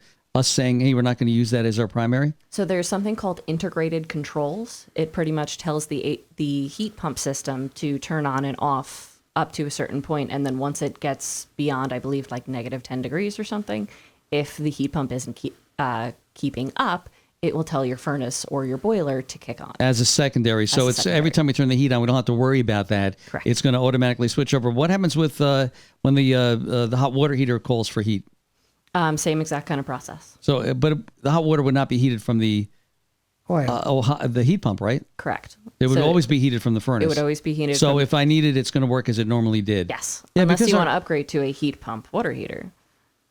saying, hey, we're not going to use that as our primary? So there's something called integrated controls. It pretty much tells the heat pump system to turn on and off up to a certain point, and then once it gets beyond, I believe, like negative 10 degrees or something, if the heat pump isn't keeping up, it will tell your furnace or your boiler to kick on. As a secondary. So a it's secondary. every time we turn the heat on, we don't have to worry about that. Correct. It's going to automatically switch over. What happens with when the hot water heater calls for heat? Same exact kind of process. So, but the hot water would not be heated from the Oil. the heat pump, right? Correct. It would So always be heated from the furnace. It would always be heated. So from, if I need it, it's going to work as it normally did. yes, Yeah, unless because you want to upgrade to a heat pump water heater.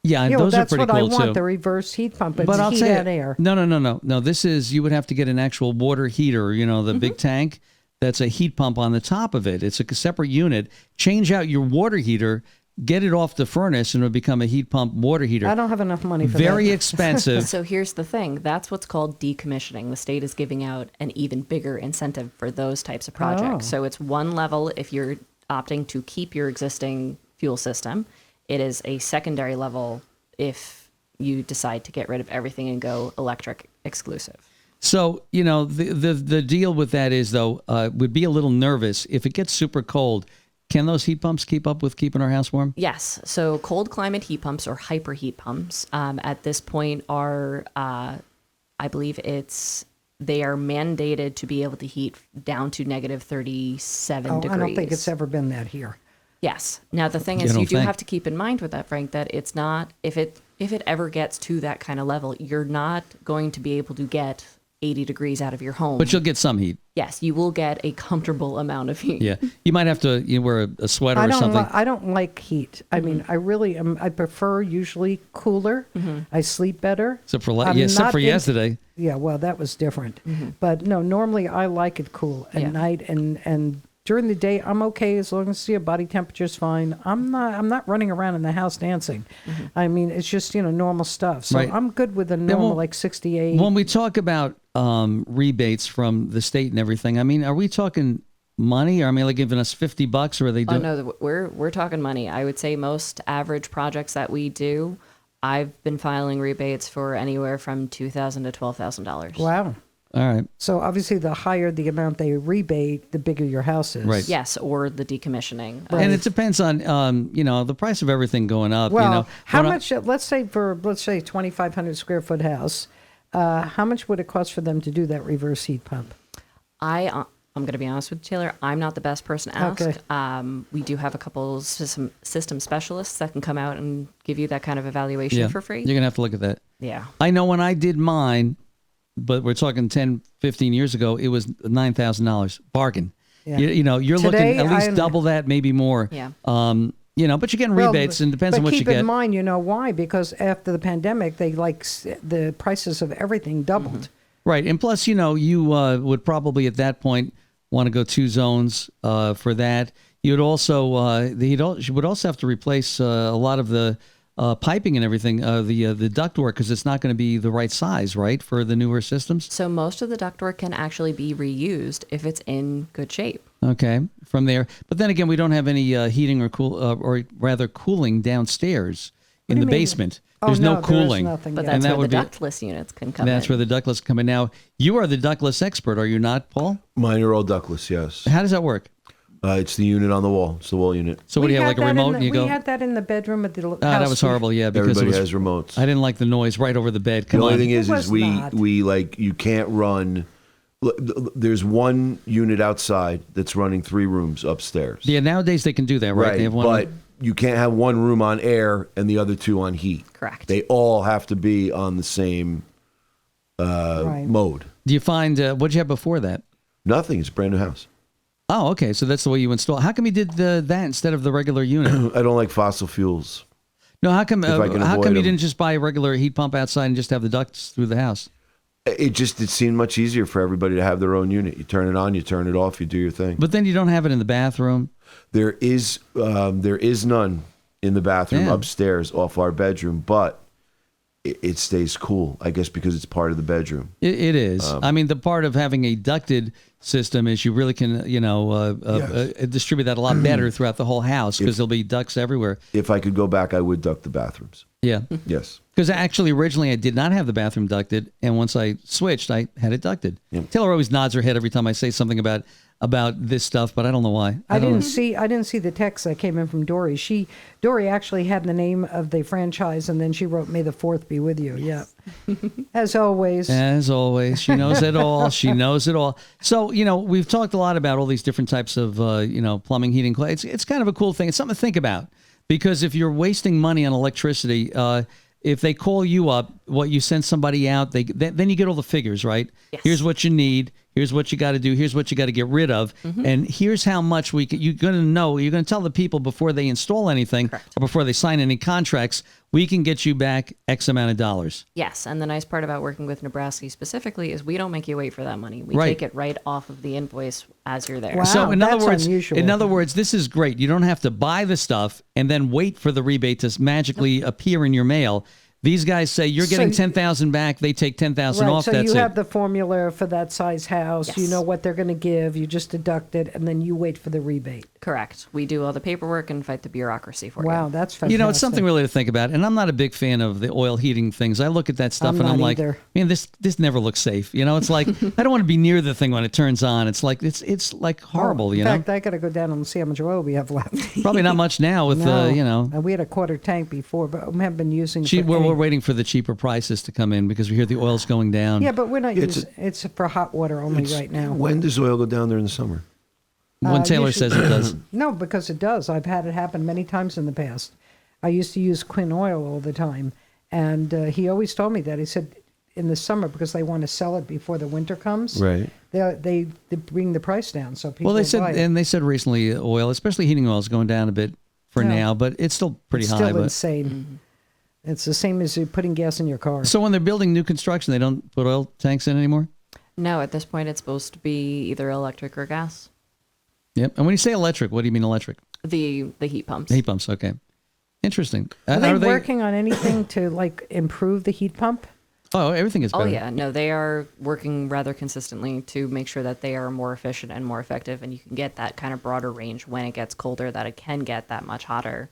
Yeah, and Yeah, well, those are that's pretty what cool I want, too. the reverse heat pump. It's But I'll heat tell you, and air. no. This is, you would have to get an actual water heater, the big tank. That's a heat pump on the top of it. It's a separate unit. Change out your water heater, get it off the furnace, and it'll become a heat pump water heater. I don't have enough money for Very that. expensive. So here's the thing. That's what's called decommissioning. The state is giving out an even bigger incentive for those types of projects. Oh. So it's one level if you're opting to keep your existing fuel system. It is a secondary level if you decide to get rid of everything and go electric exclusive. So, the deal with that is, though, would be a little nervous. If it gets super cold, can those heat pumps keep up with keeping our house warm? Yes. So cold climate heat pumps or hyper heat pumps at this point are, I believe they are mandated to be able to heat down to negative 37 degrees. I don't think it's ever been that here. Yes. Now the thing You is, don't you do think? have to keep in mind with that, Frank, that it's not if it ever gets to that kind of level, you're not going to be able to get 80 degrees out of your home. But you'll get some heat. Yes, you will get a comfortable amount of heat. Yeah. You might have to wear a sweater or something. I don't like heat. I mean, I really am. I prefer usually cooler. I sleep better. Except for, I'm except not for into- yesterday. Yeah, well, that was different. But no, normally I like it cool at Yeah. night and during the day I'm okay as long as your body temperature's fine. I'm not running around in the house dancing. I mean, it's just normal stuff. So Right. I'm good with a normal like 68. When we talk about rebates from the state and everything, I mean, are we talking money? Or, I mean, like giving us $50, or are they Oh doing? no, we're talking money. I would say most average projects that we do, I've been filing rebates for anywhere from $2,000 to $12,000. Wow. All right. So obviously the higher the amount they rebate, the bigger your house is. Right. Yes, or the decommissioning. And it depends on, the price of everything going up. Well, how What I- much? Let's say 2,500 square foot house. How much would it cost for them to do that reverse heat pump? I'm going to be honest with you, Taylor. I'm not the best person to ask. Okay. We do have a couple system specialists that can come out and give you that kind of evaluation Yeah, for free. you're going to have to look at that. Yeah. I know when I did mine, but we're talking 10, 15 years ago, it was $9,000. Bargain. Yeah. You're Today, looking at least I'm- double that, maybe more. Yeah. But you're getting rebates, and depends on what you But keep get. in mind, why? Because after the pandemic, the prices of everything doubled. Right. And plus, you would probably at that point want to go 2 zones for that. You'd also, you would also have to replace a lot of the piping and everything, the ductwork, because it's not going to be the right size, right, for the newer systems. So most of the ductwork can actually be reused if it's in good shape. Okay, from there. But then again, we don't have any heating or rather cooling downstairs in do the you mean? basement. Oh, There's no no, there is cooling. nothing But yet. that's that where would the be- ductless units can come That's in. where the ductless come in. Now, you are the ductless expert, are you not, Paul? Mine are all ductless, yes. How does that work? It's the unit on the wall. It's the wall unit. So what do you have, like a remote? And you We go, had that in the bedroom at the house. that was horrible, yeah, because Everybody it was, has remotes. I didn't like the noise right over the bed. The Come only on. thing It is was not. we like you can't run. There's one unit outside that's running 3 rooms upstairs. Yeah, nowadays they can do that, right? They have one. but you can't have one room on air and the other 2 on heat. Correct. They all have to be on the same Right. mode. Do you find, what'd you have before that? Nothing. It's a brand new house. Oh, okay. So that's the way you install. How come you did that instead of the regular unit? I don't like fossil fuels. No, how come? I can How avoid come you them. didn't just buy a regular heat pump outside and just have the ducts through the house? It seemed much easier for everybody to have their own unit. You turn it on, you turn it off, you do your thing. But then you don't have it in the bathroom. There is none in the bathroom Yeah. upstairs off our bedroom, but it stays cool, I guess, because it's part of the bedroom. It is. I mean, the part of having a ducted system is you really can, distribute that a lot better throughout the whole house because there'll be ducts everywhere. If I could go back, I would duct the bathrooms. Yeah. Yes. Because actually, originally, I did not have the bathroom ducted, and once I switched, I had it ducted. Taylor always nods her head every time I say something about this stuff, but I don't know why. I don't didn't see the text that came in from Dory. Dory actually had the name of the franchise, and then she wrote, "May the 4th be with you." Yeah, as always. As always, she knows it all. She knows it all. So, we've talked a lot about all these different types of, plumbing, heating. It's kind of a cool thing. It's something to think about because if you're wasting money on electricity, if they call you up, what you send somebody out, then you get all the figures, right? Yes. Here's what you need. Here's what you got to do. Here's what you got to get rid of. And here's how much you're going to know. You're going to tell the people before they install anything or before they sign any contracts, we can get you back X amount of dollars. Yes, and the nice part about working with Nebrasky specifically is we don't make you wait for that money. We Right. take it right off of the invoice as you're there. Wow. So in that's in unusual. other words, this is great. You don't have to buy the stuff and then wait for the rebate to magically appear in your mail. These guys say you're getting So- 10,000 back. They take 10,000 Right, off. so That's you it. have the formula for that size house. You Yes. know what they're going to give. You just deduct it, and then you wait for the rebate. Correct. We do all the paperwork and fight the bureaucracy for Wow, you. that's fantastic. You know, it's something really to think about. And I'm not a big fan of the oil heating things. I look at that stuff I'm and I'm not like, either. man, this never looks safe. You know, it's like I don't want to be near the thing when it turns on. It's like it's like horrible. In You fact, know, I got to go down and see how much oil we have left. probably not much now with No. you know. And we had a quarter tank before, but we haven't been using it. for We're any- waiting for the cheaper prices to come in because we hear the oil's going down. Yeah, but we're not It's using it's for hot water only right now. When does oil go down there in the summer? When Taylor usually- says it does. No, because it does. I've had it happen many times in the past. I used to use Quinn oil all the time, and he always told me that. He said in the summer, because they want to sell it before the winter comes, Right. they bring the price down so people Well, they buy it. said recently oil, especially heating oil, is going down a bit for Yeah. now, but it's still pretty It's high. still But insane. It's the same as you putting gas in your car. so when they're building new construction, they don't put oil tanks in anymore. No, at this point, it's supposed to be either electric or gas. Yep. And when you say electric, what do you mean electric? The heat pumps. Heat pumps. Okay. Interesting. Are they working on anything to like improve the heat pump? Oh, everything is Oh better. yeah, no, they are working rather consistently to make sure that they are more efficient and more effective, and you can get that kind of broader range when it gets colder. That it can get that much hotter.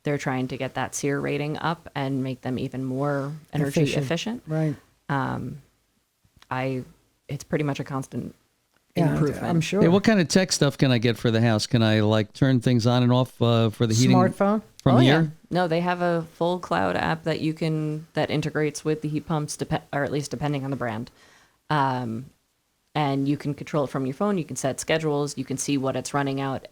They're trying to get that SEER rating up and make them even more energy efficient. Right. It's pretty much a constant Yeah, improvement. I'm sure. Hey, what kind of tech stuff can I get for the house? Can I like turn things on and off for the heating Smartphone? from Oh, here? yeah. No, they have a full cloud app that that integrates with the heat pumps, or at least depending on the brand. And you can control it from your phone. You can set schedules. You can see what it's running out.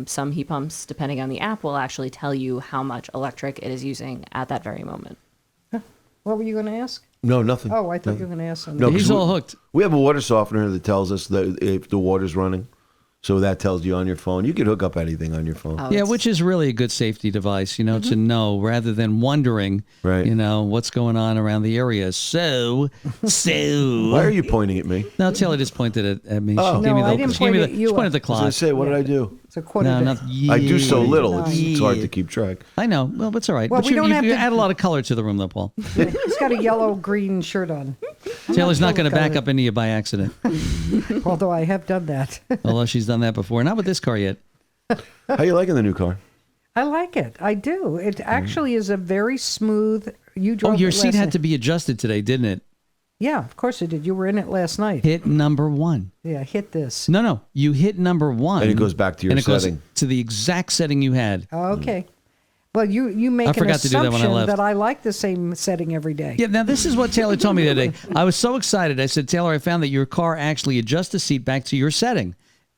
Some heat pumps, depending on the app, will actually tell you how much electric it is using at that very moment. What were you going to ask? No, nothing. Oh, I thought you were going to ask something. No, He's 'cause all hooked. We have a water softener that tells us that if the water's running. So that tells you on your phone. You could hook up anything on your phone. Oh, Yeah, it's- which is really a good safety device, you know, to know rather than wondering, Right. you know, what's going on around the area. So. Why are you pointing at me? No, Taylor just pointed at me. Oh. She gave me No, the, I didn't she gave me point the, at you. she pointed at the I was going clock. to say, what did I do? It's a quarter No, to... not, I do so yeah. little. It's hard Yeah. to keep track. I know. Well, it's all right. Well, but we don't you have to- add a lot of color to the room, though, Paul. He's got a yellow-green shirt on, Taylor's not sure going to what back color. up into you by accident, although I have done that. although she's done that before. Not with this car yet. How you liking the new car? I like it. I do. It actually is a very smooth... You drove Oh, your it seat last had night. to be adjusted today, didn't it? Yeah, of course it did. You were in it last night. Hit number 1. Yeah, hit this. No. You hit number 1. And it goes back to your and it setting. goes to the exact setting you had. Oh, okay. Well, you make I an forgot to do that when I assumption left. that I like the same setting every day. Yeah, now this is what Taylor told me today. I was so excited. I said, Taylor, I found that your car actually adjusts the seat back to your setting.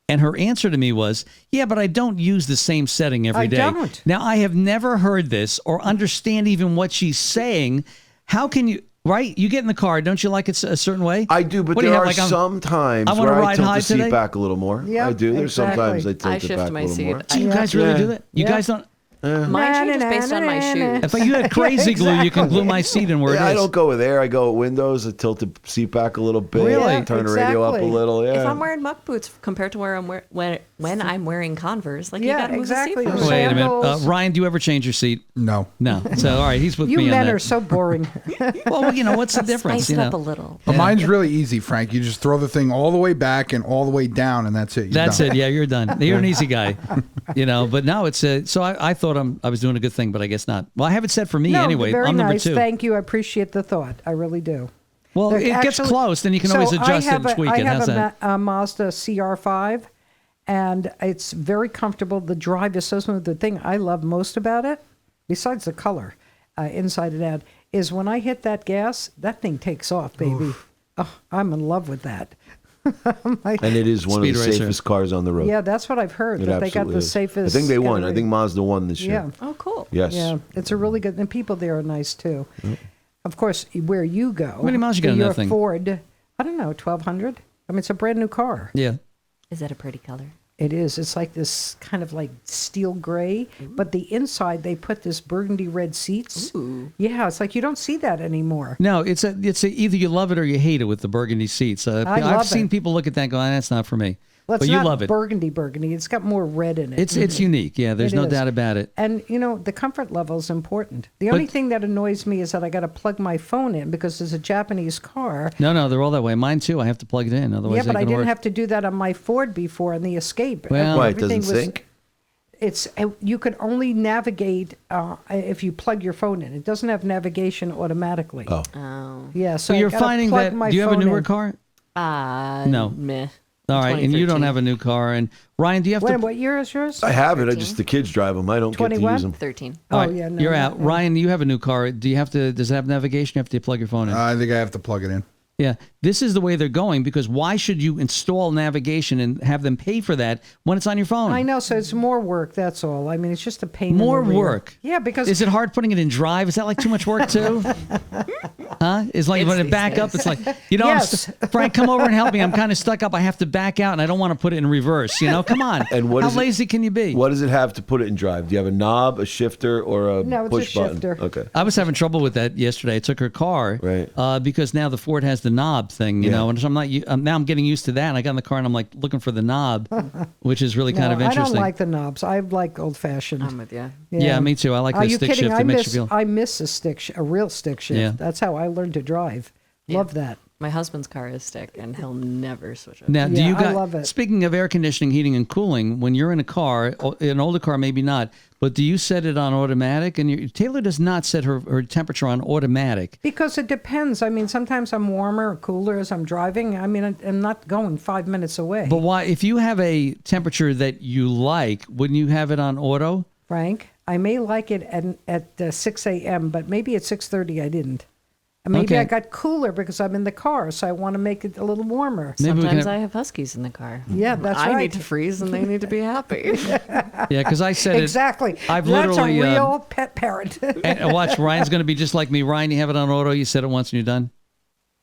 And her answer to me was, yeah, but I don't use the same setting every I day. don't. Now, I have never heard this or understand even what she's saying. How can you, right? You get in the car, don't you like it a certain way? I do, but What do there you have, are like, some times I wanna where I ride tilt high the seat today? back a little more. Yeah, I do. There's sometimes I exactly. tilt I it shift back my a little seat. more. Do you Yeah. guys really Yeah. do that? You Yeah. guys don't? Mine changes based on my shoes. If you had crazy glue, you can glue my seat in where Yeah, it is. I don't go with air. I go with windows. I tilt the seat back a little bit. Really? Turn the radio up a Exactly. little. Yeah. If I'm wearing muck boots compared to where when I'm wearing Converse, like Yeah, you gotta move exactly. the seat. Those Wait a minute. sandals. Ryan, do you ever change your seat? No. No. So, all right, he's with You me on men that. are so boring. Well, you know, what's the difference? Spice You it up know? a little. But mine's really easy, Frank. You just throw the thing all the way back and all the way down, and that's it. You're That's done. it. Yeah, you're done. You're an easy guy, you know. But no, it's so I thought I was doing a good thing, but I guess not. Well, I have it set for me No, anyway. very I'm number nice. 2. Thank you. I appreciate the thought. I really do. Well, They're it gets actually- close, then you can always So adjust it and tweak I it. have How's that? a Mazda CR-5, and it's very comfortable. The drive is so smooth. The thing I love most about it, besides the color, inside and out, is when I hit that gas, that thing takes off, baby. Oh, I'm in love with that. And it is one Speed of the racer. safest cars on the road. Yeah, that's what I've heard. It That they got absolutely the is. safest. I think they won. I category. think Mazda won this year. Yeah. Oh, cool. Yes. Yeah, it's a really good, and people there are nice too. Of course, where you go, How many miles you got on your that thing? Ford, I don't know, 1,200. I mean, it's a brand new car. Yeah. Is that a pretty color? It is. It's like this kind of like steel gray, but the inside they put this burgundy red seats. Ooh. Yeah, it's like you don't see that anymore. No, it's either you love it or you hate it with the burgundy seats. I I've love seen it. people look at that and go, that's not for me. Well, it's but you not love it. burgundy. It's got more red in it. It's unique. Yeah, there's It no is. doubt about it. And you know, the comfort level is important. The only thing that annoys me is that I got to plug my phone in because it's a Japanese car. No, they're all that way. Mine too. I have to plug it in, otherwise Yeah, it but I ain't gonna didn't work. have to do that on my Ford before on the Escape. Well- Why, it Everything doesn't was- sync? It's you could only navigate if you plug your phone in. It doesn't have navigation automatically. Oh. Oh. Yeah, So I you're gotta finding plug that. my Do you have a phone newer in. car? No. Meh. All right, and you don't 2013. have a new car. And Ryan, do you have Wait, to? what year is yours? I have it. I 13. just the kids drive them. I don't get to 21? use them. 13. All Oh, right, yeah, no, you're no, out. no. Ryan, you have a new car. Do you have to? Does it have navigation? You have to plug your phone in. I think I have to plug it in. Yeah, this is the way they're going because why should you install navigation and have them pay for that when it's on your phone? I know, so it's more work. That's all. I mean, it's just a pain. More in the rear. work. Yeah, because Is it hard putting it in drive? Is that like too much work too? Huh? It's like when it back up. It's like Yes. Frank, come over and help me. I'm kind of stuck up. I have to back out, and I don't want to put it in reverse. Come on. And what How is it- lazy can you be? What does it have to put it in drive? Do you have a knob, a shifter, or a No, it's a push button? shifter. Okay. I was having trouble with that yesterday. I took her car, Right. Because now the Ford has the knob thing, you Yeah. know, and so now I'm getting used to that. And I got in the car and I'm like looking for the knob, which is really kind No, of I interesting. don't like the knobs. I like old fashioned. I'm with you. Yeah, me too. I like Are the you stick kidding? shift. It makes you feel. I miss a real stick shift. Yeah. That's how I learned to drive. Love that. My husband's car is stick, and he'll never switch it. Now, do Yeah, you I guys? love it. Speaking of air conditioning, heating, and cooling, when you're in a car, an older car maybe not, but do you set it on automatic? And Taylor does not set her temperature on automatic. Because it depends. I mean, sometimes I'm warmer or cooler as I'm driving. I mean, I'm not going 5 minutes away. But why? If you have a temperature that you like, wouldn't you have it on auto? Frank, I may like it at 6 a.m., but maybe at 6:30 I didn't. And maybe Okay. I got cooler because I'm in the car, so I want to make it a little warmer. Maybe we can Sometimes have- I have huskies in the car. Yeah, that's I right. need to freeze, and they need to be happy. Yeah, because I said Exactly. I've That's literally, a real pet parent. And watch, Ryan's going to be just like me. Ryan, you have it on auto. You said it once and you're done.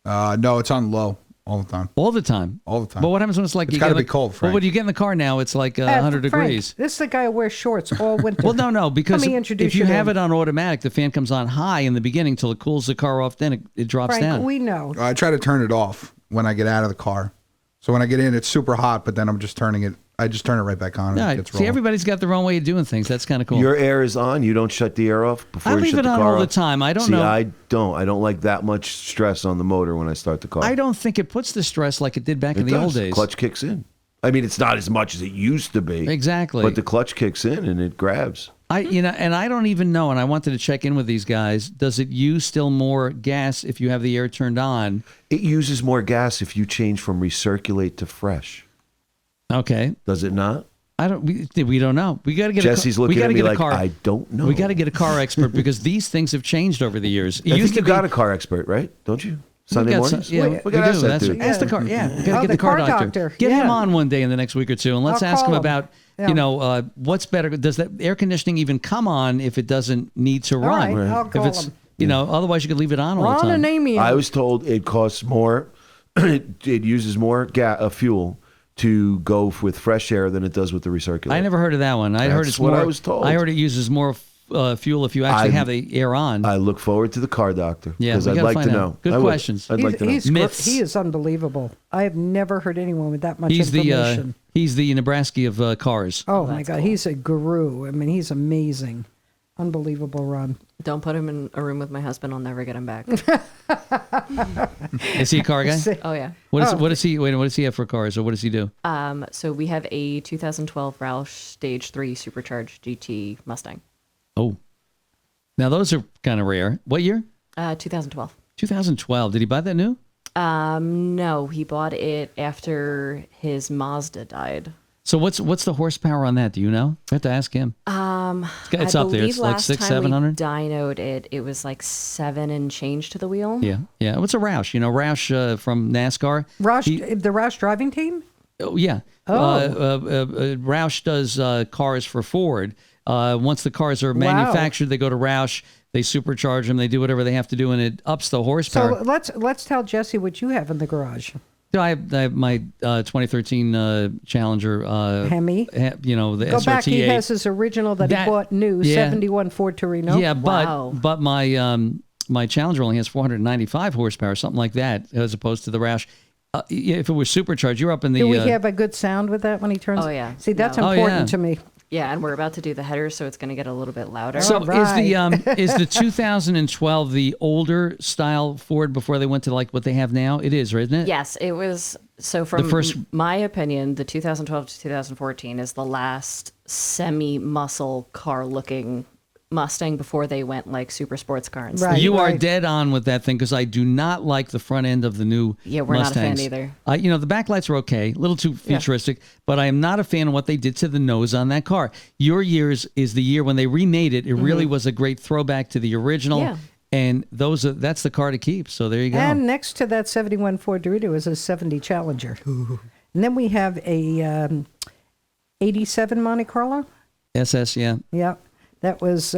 No, it's on low all the time. All the time. All the time. But what happens when it's like It's you gotta get be in the- cold, Well, Frank. when you get in the car now, it's like 100 Frank, degrees. This is the guy who wears shorts all winter. Well, no, because Let me introduce if you you to have him. it on automatic, the fan comes on high in the beginning till it cools the car off. Then it drops Frank, down. we know. I try to turn it off when I get out of the car. So when I get in, it's super hot, but then I'm just turning it. I just turn it right back on. And All it right. gets See, rolling. everybody's got their own way of doing things. That's kind of cool. Your air is on. You don't shut the air off before I you leave shut it the on car all the off? time. I don't See, know. I don't. I don't like that much stress on the motor when I start the car. I don't think it puts the stress like it did back in It the does. old days. Clutch kicks in. I mean, it's not as much as it used to be. Exactly. But the clutch kicks in and it grabs. And I don't even know. And I wanted to check in with these guys. Does it use still more gas if you have the air turned on? It uses more gas if you change from recirculate to fresh. Okay. Does it not? I don't. We don't know. We got to get. Jesse's we looking gotta at me get a like, car. I don't know. We got to get a car expert because these things have changed over the years. It I used think to you be, got a car expert, right? Don't you? Sunday got some- mornings? yeah, we we got to ask do. that That's dude. ask the car. Yeah, we got to Oh, get the the car car doctor. doctor. Get him Yeah. on one day in the next week or two, and let's I'll ask him call him. about Yeah. what's better. Does that air conditioning even come on if it doesn't need to All run? right, I'll If call it's him. otherwise you could leave it on all the Ron time. and Amy. I was told it costs more. it uses more fuel to go with fresh air than it does with the recirculate. I never heard of that one. I heard That's it's what more. I was told. I heard it uses more fuel if you actually have the air on. I look forward to the car doctor. Yeah, because we I'd gotta like find to out. know. Good I would. questions. I'd like to know. Myths. He is unbelievable. I have never heard anyone with that much he's information. the Nebrasky of cars. Oh my God, he's a guru. I mean, he's amazing. Unbelievable, Ron. Don't put him in a room with my husband. I'll never get him back. Is he a car guy? Oh, yeah. What is he? Wait, what does he have for cars, or what does he do? So we have a 2012 Roush Stage 3 Supercharged GT Mustang. Oh, now those are kind of rare. What year? 2012. 2012. Did he buy that new? No, he bought it after his Mazda died. So what's the horsepower on that? Do you know? I have to ask him. It's I up there. believe It's like last 600, time we 700. dynoed it, it was like 7 and change to the wheel. Yeah. What's a Roush? You know, Roush from NASCAR. The Roush driving team? Oh, yeah. Roush does cars for Ford. Once the cars are manufactured, they go to Roush. They supercharge them. They do whatever they have to do, and it ups the horsepower. So let's tell Jesse what you have in the garage. I have my 2013 Challenger Hemi. The Go SRT8. back. He has his original that he bought new, 71 Ford Torino. Yeah, Wow. but my Challenger only has 495 horsepower, something like that, as opposed to the Roush. If it was supercharged, you're up in the. Do we have a good sound with that when he turns? Oh, yeah. See, that's No. important to me. Yeah, and we're about to do the header, so it's going to get a little bit louder. So Right. is the 2012 the older style Ford before they went to like what they have now? It is, isn't it? Yes, it was. So from my opinion, the 2012 to 2014 is the last semi-muscle car-looking Mustang before they went like super sports car and stuff. Right. You are dead on with that thing because I do not like the front end of the new Yeah, we're Mustangs. not a fan either. The backlights are okay, a little too futuristic, but I am not a fan of what they did to the nose on that car. Your years is the year when they remade it. It really was a great throwback to the original. Yeah. And that's the car to keep. So there you go. And next to that 71 Ford Dorito is a 70 Challenger. And then we have a 87 Monte Carlo. SS, yeah. Yeah, that was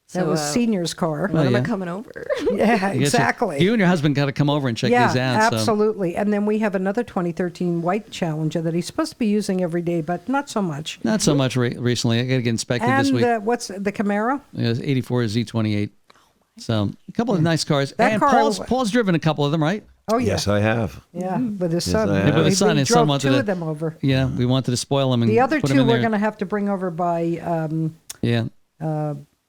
Senior's car. When am yeah. I coming over? Yeah, You exactly. and your husband got to come over and check yeah, these out. So. absolutely. And then we have another 2013 white Challenger that he's supposed to be using every day, but not so much. Not so much recently. I got to get inspected this week. And what's the Camaro? Yeah, 84 Z28. So a couple of nice cars. That and car- Paul's driven a couple of them, right? Oh yeah, Yes, I have. yeah, with his son. I have. With his son. He His son drove wanted two to- of them over. Yeah, we wanted to spoil them and The other put two them in we're there. going to have to bring over by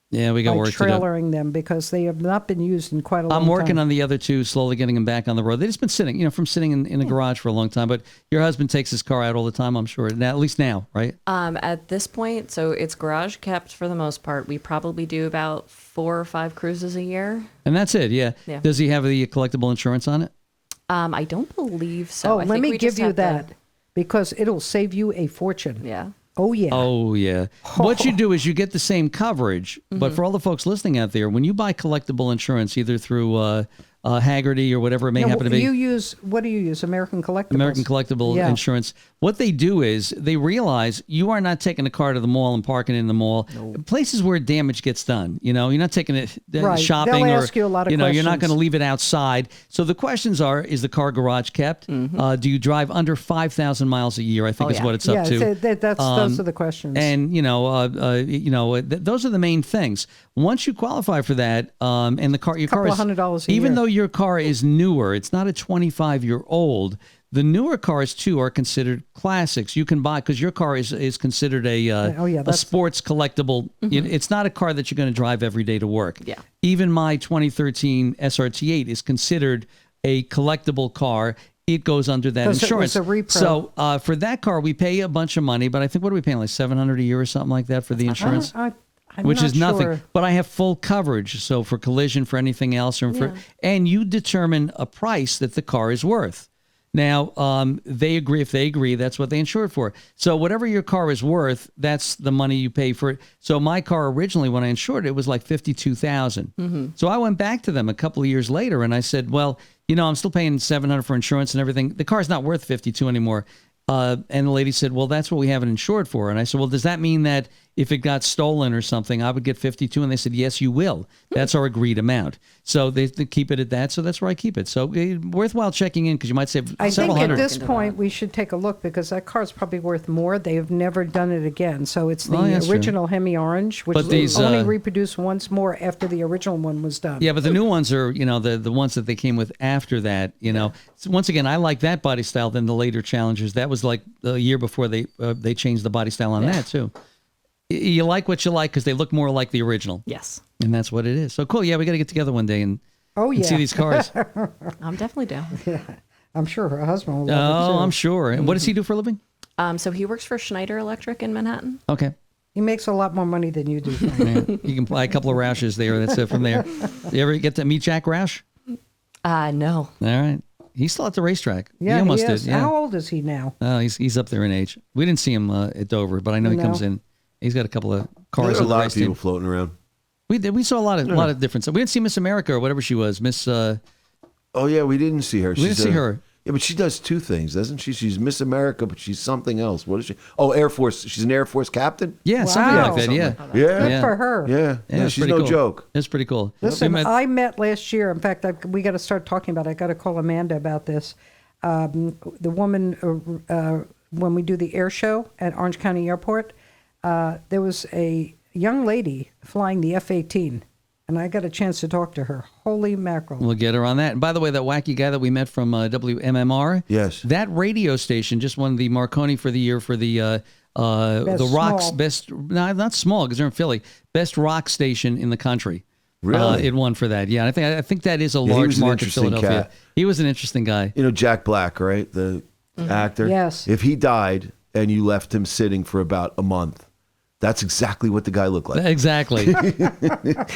Yeah, we got work to do. trailering them because they have not been used in quite a long time. I'm working on the other two, slowly getting them back on the road. They've just been sitting, from sitting in the garage for a long time. But your husband takes his car out all the time, I'm sure. Now, at least now, right? At this point, so it's garage kept for the most part. We probably do about 4 or 5 cruises a year. And that's it, yeah. Yeah. Does he have the collectible insurance on it? I don't believe so. I let think me we give just you have to- that because it'll save you a fortune. Yeah. Oh yeah. Oh, yeah. What you do is you get the same coverage. But for all the folks listening out there, when you buy collectible insurance, either through Haggerty or whatever it may Now, happen to be. what do you use? American Collectibles. American Collectible Yeah. Insurance. What they do is they realize you are not taking a car to the mall and parking it in the mall. Places where damage gets done. You're not taking it Right. shopping They'll or ask you a lot of you're not going questions. to leave it outside. So the questions are: is the car garage kept? Do you drive under 5,000 miles a year? I think is yeah. what it's Yeah, up to. those are the questions. And those are the main things. Once you qualify for that, and your car Couple is of $100 a even year. though your car is newer, it's not a 25-year-old. The newer cars too are considered classics. You can buy because your car is considered a that's- sports collectible. It's not a car that you're going to drive every day to work. Yeah. Even my 2013 SRT8 is considered a collectible car. It goes under that 'Cause it insurance. was a repro. So for that car, we pay a bunch of money, but I think what are we paying, like $700 a year or something like that for the insurance? I'm Which not is nothing, sure. but I have full coverage. So for collision, for anything else, and you determine a price that the car is worth. Now, they agree. If they agree, that's what they insure it for. So whatever your car is worth, that's the money you pay for it. So my car originally, when I insured it, was like $52,000. So I went back to them a couple of years later, and I said, "Well, I'm still paying $700 for insurance and everything. The car's not worth $52 anymore." And the lady said, "Well, that's what we have it insured for." And I said, "Well, does that mean that if it got stolen or something, I would get $52?" And they said, "Yes, you will. That's our agreed amount." So they keep it at that. So that's where I keep it. So worthwhile checking in because you might save I several think hundred. at this point we should take a look because that car's probably worth more. They have never done it again. So it's the Oh, that's true. original Hemi Orange, which But these, only reproduced once more after the original one was done. Yeah, but the new ones are, the ones that they came with after that, So once again, I like that body style than the later Challengers. That was like the year before they changed the body style on that too. You like what you like because they look more like the original. Yes. And that's what it is. So cool. Yeah, we got to get together one day and see these cars. I'm definitely down. I'm sure her husband will love it Oh, too. I'm sure. And what does he do for a living? So he works for Schneider Electric in Manhattan. Okay. He makes a lot more money than you do. Yeah, you can buy a couple of Roushes there. That's it from there. You ever get to meet Jack Roush? No. All right. He's still at the racetrack. Yeah, he almost is. did. Yeah. How old is he now? He's up there in age. We didn't see him at Dover, but I know he No. comes in. He's got a couple of There cars. are a on the lot race of people team. floating around. We did. We saw a lot of different stuff. We didn't see Miss America or whatever she was. Miss. Oh yeah, we didn't see her. We didn't see her. Yeah, but she does two things, doesn't she? She's Miss America, but she's something else. What is she? Oh, Air Force. She's an Air Force captain. Yeah, something Wow. like that. Yeah. Yeah, Good Yeah. for her. yeah. it's She's pretty no cool. joke. It's pretty cool. Listen, We met- I met last year. In fact, we got to start talking about it. I got to call Amanda about this. The woman, when we do the air show at Orange County Airport, there was a young lady flying the F-18, and I got a chance to talk to her. Holy mackerel. We'll get her on that. And by the way, that wacky guy that we met from WMMR, Yes. that radio station just won the Marconi for the year for the rock's small. best. No, not small because they're in Philly. Best rock station in the country. Really? It won for that. Yeah, and I think that is a he large was an market, interesting Philadelphia. cat. He was an interesting guy. You know Jack Black, right? The actor. Yes. If he died and you left him sitting for about a month, that's exactly what the guy looked like. Exactly.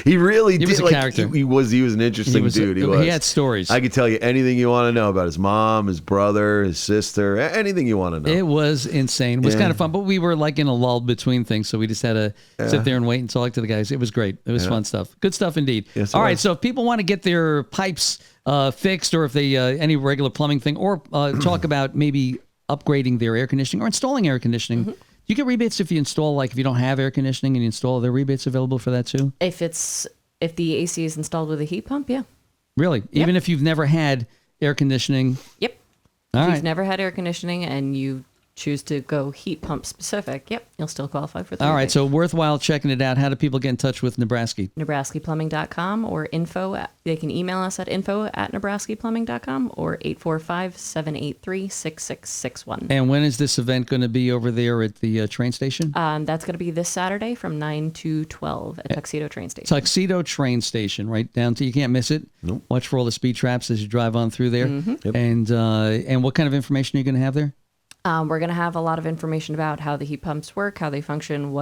He really did. was a like, character. He was an interesting dude. He was. He had stories. I could tell you anything you want to know about his mom, his brother, his sister, anything you want to know. It was insane. It was Yeah. kind of fun, but we were like in a lull between things, so we just had to sit there and wait and talk to the guys. It was great. It was fun stuff. Good stuff indeed. Yes, it All right, was. so if people want to get their pipes fixed, or if they any regular plumbing thing, or talk about maybe upgrading their air conditioning or installing air conditioning, you get rebates if you install, like if you don't have air conditioning and you install, are there rebates available for that too? If the AC is installed with a heat pump, yeah. Really? Even if you've never had air conditioning? Yep. All if right. you've never had air conditioning and you choose to go heat pump specific, yep, you'll still qualify for the All right, rebate. so worthwhile checking it out. How do people get in touch with Nebrasky? NebraskyPlumbing.com or they can email us at info@NebraskyPlumbing.com or 845-783-6661. And when is this event going to be over there at the train station? That's going to be this Saturday from 9 to 12 at Tuxedo Train Station. Tuxedo train station, right down to, you can't miss it. Nope. Watch for all the speed traps as you drive on through there. Yep. And what kind of information are you going to have there? We're going to have a lot of information about how the heat pumps work, how they function,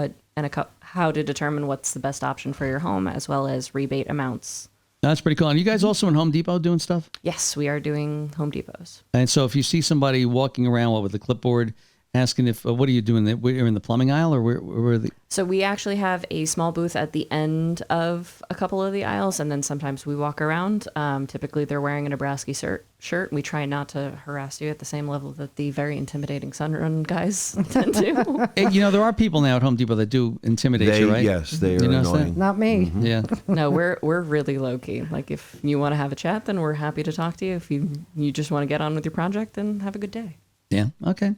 how to determine what's the best option for your home, as well as rebate amounts. That's pretty cool. And you guys also in Home Depot doing stuff? Yes, we are doing Home Depots. And so if you see somebody walking around with a clipboard asking if, what are you doing? We're in the plumbing aisle, or where are the... So we actually have a small booth at the end of a couple of the aisles, and then sometimes we walk around. Typically, they're wearing a Nebrasky shirt. We try not to harass you at the same level that the very intimidating Sunrun guys tend to. Hey, there are people now at Home Depot that do intimidate you, right? Yes, they are You notice that? annoying. Not me. Yeah. No, we're really low key. Like if you want to have a chat, then we're happy to talk to you. If you just want to get on with your project, then have a good day. Yeah. Okay.